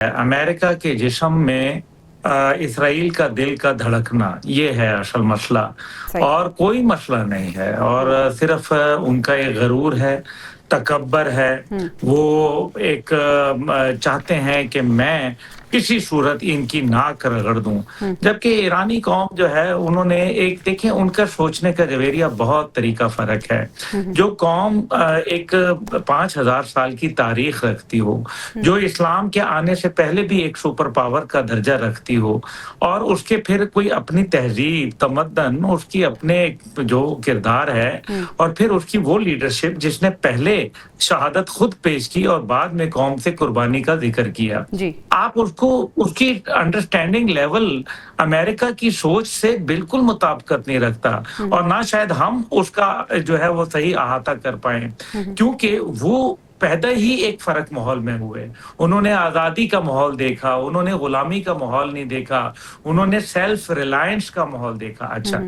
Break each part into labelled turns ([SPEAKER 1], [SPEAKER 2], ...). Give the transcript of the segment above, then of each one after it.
[SPEAKER 1] America के जिस्म में इसराइल का दिल का धड़कना, ये है असल मसला
[SPEAKER 2] सही।
[SPEAKER 1] और कोई मसला नहीं है। और सिर्फ उनका एक गरूर है, तकब्बर है। वो एक चाहते हैं कि मैं किसी सूरत इनकी नाक रगड़ दूं, जबकि ईरानी कौम जो है उन्होंने एक देखें, उनका सोचने का रवैया बहुत तरीका फर्क है। जो कौम एक 5000 साल की तारीख रखती हो, जो इस्लाम के आने से पहले भी एक सुपर पावर का दर्जा रखती हो, और उसके फिर कोई अपनी तहजीब, तमद्दन, उसकी अपने जो किरदार है, और फिर उसकी वो लीडरशिप जिसने पहले शहादत खुद पेश की और बाद में कौम से कुर्बानी का जिक्र किया।
[SPEAKER 2] जी।
[SPEAKER 1] आप उसको उसकी अंडरस्टैंडिंग लेवल अमेरिका की सोच से बिल्कुल मुताबिकत नहीं रखता, और ना शायद हम उसका जो है वो सही अहाता कर पाए, क्योंकि वो पैदा ही एक फर्क माहौल में हुए। उन्होंने आज़ादी का माहौल देखा, उन्होंने गुलामी का माहौल नहीं देखा, उन्होंने सेल्फ रिलायंस का माहौल देखा। अच्छा,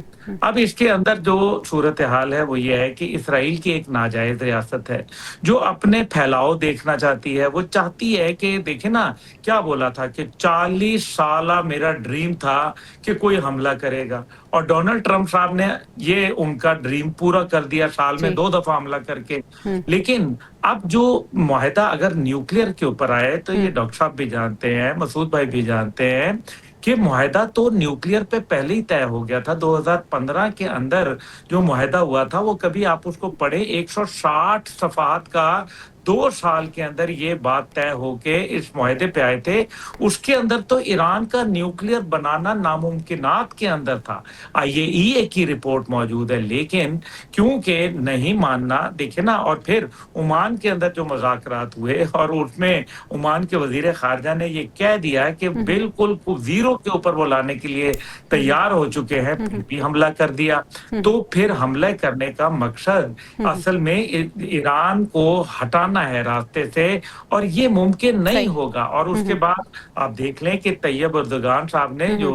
[SPEAKER 1] अब इसके अंदर जो सूरत हाल है वो ये है कि इसराइल की एक नाजायज रियासत है जो अपने फैलाव देखना चाहती है। वो चाहती है कि देखे ना, क्या बोला था कि 40 साल मेरा ड्रीम था कि कोई हमला करेगा, और डोनाल्ड ट्रंप साहब ने ये उनका ड्रीम पूरा कर दिया, साल में 2 दफा हमला करके। लेकिन अब जो मुआहदा अगर न्यूक्लियर के ऊपर आए, तो ये डॉक्टर साहब भी जानते हैं, मसूद भाई भी जानते हैं कि मुआहदा तो न्यूक्लियर पे पहले ही तय हो गया था। 2015 के अंदर जो मुआहदा हुआ था वो कभी आप उसको पढ़े, 160 सफात का 2 साल के अंदर ये बात तय होके इस मुआहदे पे आए थे। उसके अंदर तो ईरान का न्यूक्लियर बनाना नामुमकिनात के अंदर था। IAEA की रिपोर्ट मौजूद है, लेकिन क्योंकि नहीं मानना, देखे ना, और फिर ओमान के अंदर जो मुज़ाकरात हुए और उसमें ओमान के वजीर खारजा ने ये कह दिया कि बिल्कुल जीरो के ऊपर वो लाने के लिए तैयार हो चुके हैं, फिर भी हमला कर दिया। तो फिर हमला करने का मकसद असल में ईरान को हटाना है रास्ते से, और ये मुमकिन नहीं होगा। और उसके बाद आप देख लें कि तैयब अर्दोगान साहब ने जो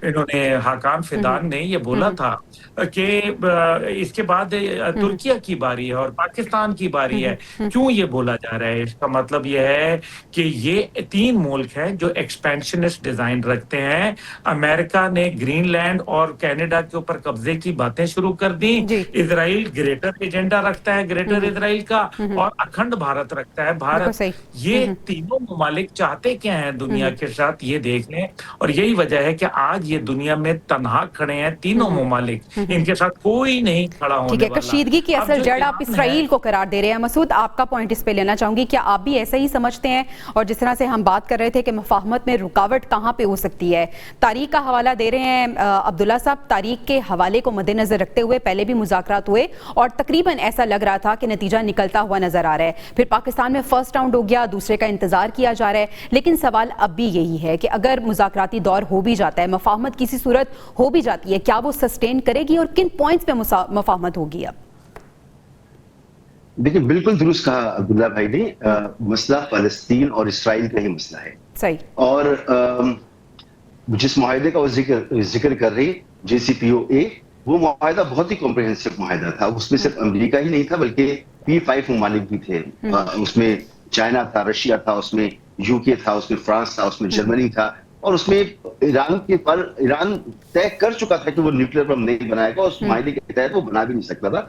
[SPEAKER 1] इन्होंने हाकान फिदान ने ये बोला था कि इसके बाद तुर्किया की बारी है और पाकिस्तान की बारी है। क्यों ये बोला जा रहा है? इसका मतलब ये है कि ये 3 मुल्क हैं जो एक्सपेंशनिस्ट डिजाइन रखते हैं। अमेरिका ने ग्रीनलैंड और कनाडा के ऊपर कब्जे की बातें शुरू कर दी। इजराइल ग्रेटर एजेंडा रखता है, ग्रेटर इजराइल का, और अखंड भारत रखता है, भारत। ये तीनों ममालिक चाहते क्या हैं दुनिया के साथ, ये देख लें। और यही वजह है कि आज ये दुनिया में तनहा खड़े हैं तीनों ममालिक, इनके साथ कोई नहीं खड़ा होने वाला।
[SPEAKER 2] ठीक है, कशीदगी की असल जड़ आप इसराइल को करार दे रहे हैं। मसूद, आपका पॉइंट इस पे लेना चाहूंगी, क्या आप भी ऐसा ही समझते हैं? और जिस तरह से हम बात कर रहे थे कि मुफाहमत में रुकावट कहाँ पे हो सकती है, तारीख का हवाला दे रहे हैं अब्दुल्ला साहब। तारीख के हवाले को मद्देनजर रखते हुए पहले भी मुज़ाकरात हुए और तकरीबन ऐसा लग रहा था कि नतीजा निकलता हुआ नजर आ रहा है। फिर पाकिस्तान में फर्स्ट राउंड हो गया, दूसरे का इंतजार किया जा रहा है। लेकिन सवाल अब भी यही है कि अगर मुज़ाकराती दौर हो भी जाता है, मुफाहमत किसी सूरत हो भी जाती है, क्या वो सस्टेन करेगी और किन पॉइंट्स पे मुफाहमत होगी? अब
[SPEAKER 3] देखिए, बिल्कुल दुरुस्त कहा अब्दुल्ला भाई ने। मसला फलस्तीन और इसराइल का ही मसला है।
[SPEAKER 2] सही।
[SPEAKER 3] और जिस मुआहदे का वो जिक्र कर रही JCPOA, वो मुआहदा बहुत ही कॉम्प्रिहेंसिव मुआहदा था। उसमें सिर्फ अमेरिका ही नहीं था बल्कि P5 ममालिक भी थे। उसमें चाइना था, रशिया था, उसमें UK था, उसमें फ्रांस था, उसमें जर्मनी था, और उसमें ईरान तय कर चुका था कि वो न्यूक्लियर बम नहीं बनाएगा, और उस मुआहदे के तहत वो बना भी नहीं सकता था।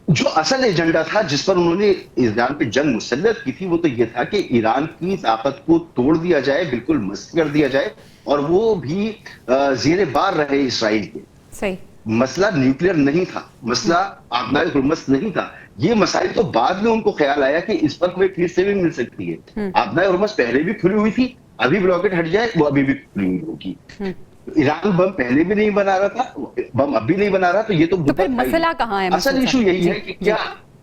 [SPEAKER 3] जो असल एजेंडा था जिस पर उन्होंने ईरान पे जंग मुसल्लत की थी, वो तो ये था कि ईरान की ताकत को तोड़ दिया जाए, बिल्कुल मस्त कर दिया जाए, और वो भी ज़ेरे बार रहे इसराइल के।
[SPEAKER 2] सही।
[SPEAKER 3] मसला न्यूक्लियर नहीं था, मसला आबनाए हुर्मस नहीं था। ये मसाइल तो बाद में उनको ख्याल आया कि इस पर हमें फिर से भी मिल सकती है। आबनाए हुर्मस पहले भी खुली हुई थी, अभी ब्लॉकेट हट जाए वो अभी भी खुली हुई होगी। ईरान बम पहले भी नहीं बना रहा था, बम अभी नहीं बना रहा, तो ये तो
[SPEAKER 2] फिर मसला कहाँ है?
[SPEAKER 3] असल इशू यही है कि क्या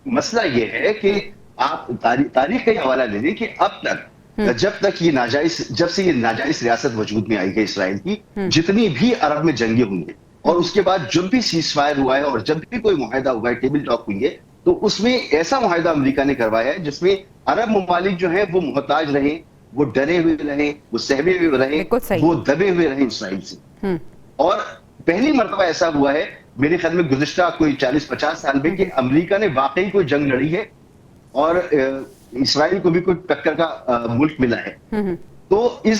[SPEAKER 3] मसला ये है कि आप तारीख का हवाला ले लें कि अब तक जब से ये नाजायज रियासत वजूद में आई है इसराइल की, जितनी भी अरब में जंगे हुई हैं, और उसके बाद जब भी सीज फायर हुआ है और जब भी कोई मुआहदा हुआ है, टेबल टॉक हुई है, तो उसमें ऐसा मुआहदा अमेरिका ने करवाया है जिसमें अरब ममालिक जो है वो मोहताज रहे, वो डरे हुए रहे, वो सहमे हुए रहे, वो दबे हुए रहे इसराइल से। और पहली मर्तबा ऐसा हुआ है मेरे ख्याल में गुज़िश्ता कोई 40-50 साल में कि अमेरिका ने वाकई कोई जंग लड़ी है और इसराइल को भी कोई टक्कर का मुल्क मिला है। تو اس